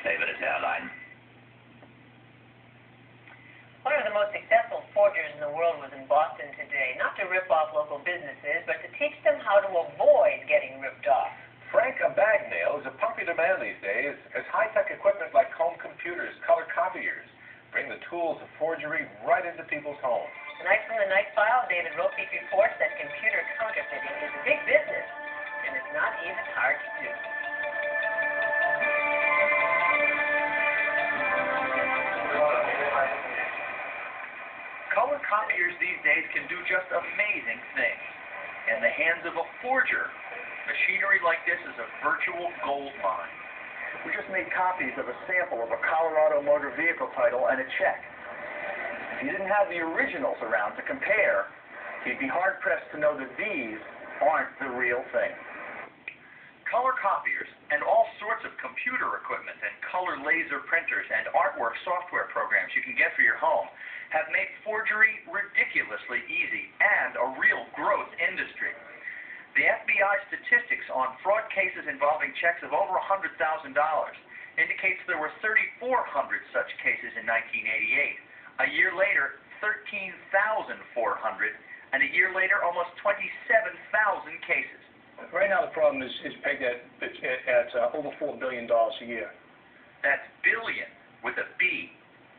favorite airline. One of the most successful forgers in the world was in Boston today, not to rip off local businesses, but to teach them how to avoid getting ripped off. Frank Abagnale is a popular man these days, as high-tech equipment like home computers, color copiers, bring the tools of forgery right into people's homes. Tonight from the Night File, David Ropeek reports that computer counterfeiting is a big business, and it's not even hard to do. Color copiers these days can do just amazing things. In the hands of a forger, machinery like this is a virtual gold mine. We just made copies of a sample of a Colorado motor vehicle title and a check. If you didn't have the originals around to compare, you'd be hard-pressed to know that these aren't the real thing. Color copiers and all sorts of computer equipment and color laser printers and artwork software programs you can get for your home have made forgery ridiculously easy and a real growth industry. The FBI statistics on fraud cases involving checks of over $100,000 indicates there were 3,400 such cases in 1988. A year later, 13,400, and a year later, almost 27,000 cases. Right now, the problem is pegged at over $4 billion a year. That's billion with a B.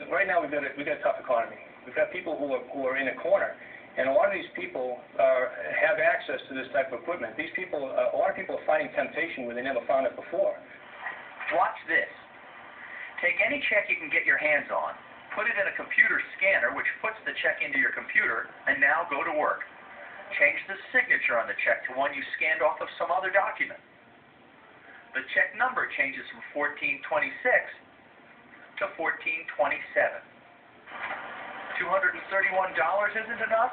Right now, we've got a tough economy. We've got people who are in a corner, and a lot of these people have access to this type of equipment. These people, a lot of people are finding temptation where they never found it before. Watch this. Take any check you can get your hands on, put it in a computer scanner, which puts the check into your computer, and now go to work. Change the signature on the check to one you scanned off of some other document. The check number changes from 1426 to 1427. $231 isn't enough?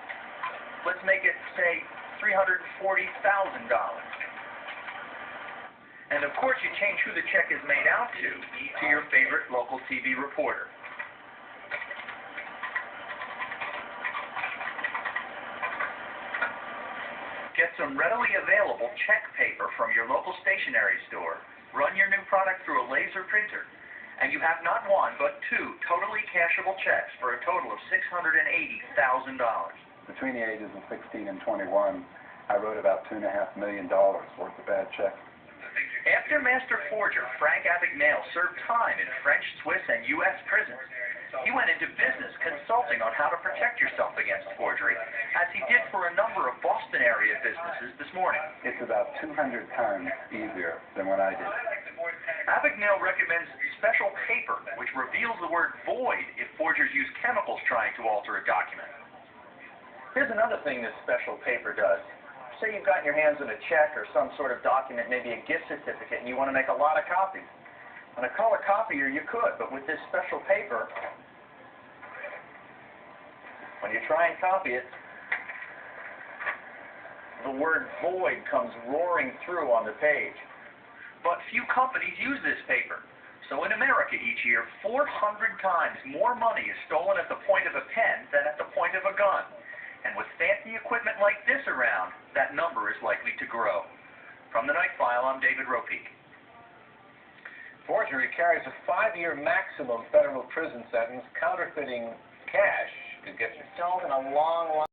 Let's make it, say, $340,000. And of course you change who the check is made out to your favorite local TV reporter. Get some readily available check paper from your local stationery store, run your new product through a laser printer, and you have not one, but two totally cashable checks for a total of $680,000. Between the ages of 16 and 21, I wrote about $2.5 million worth of bad checks. After master forger Frank Abagnale served time in French, Swiss, and U.S. prisons, he went into business consulting on how to protect yourself against forgery, as he did for a number of Boston area businesses this morning. It's about 200 times easier than what I did. Abagnale recommends special paper, which reveals the word void if forgers use chemicals trying to alter a document. Here's another thing this special paper does. Say you've gotten your hands on a check or some sort of document, maybe a gift certificate, and you want to make a lot of copies. On a color copier, you could, but with this special paper, when you try and copy it, the word void comes roaring through on the page. But few companies use this paper. So in America each year, 400 times more money is stolen at the point of a pen than at the point of a gun. And with fancy equipment like this around, that number is likely to grow. From the Night File, I'm David Ropeek. Forgery carries a 5-year maximum federal prison sentence. Counterfeiting cash could get you Don't in a long